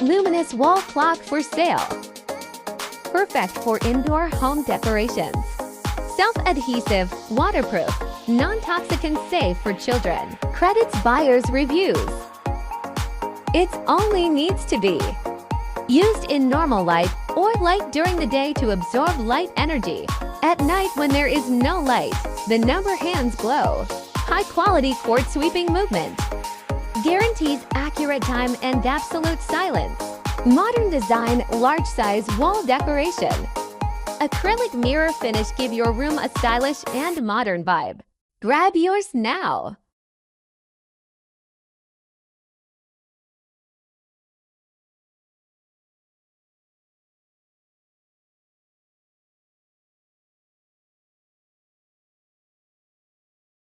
Luminous wall clock for sale. Perfect for indoor home decorations. Self-adhesive, waterproof, non-toxic and safe for children. Credits buyers' reviews. It only needs to be used in normal light or light during the day to absorb light energy. At night when there is no light, the number hands glow. High-quality cord sweeping movement. Guarantees accurate time and absolute silence. Modern design, large size wall decoration. Acrylic mirror finish give your room a stylish and modern vibe. Grab yours now!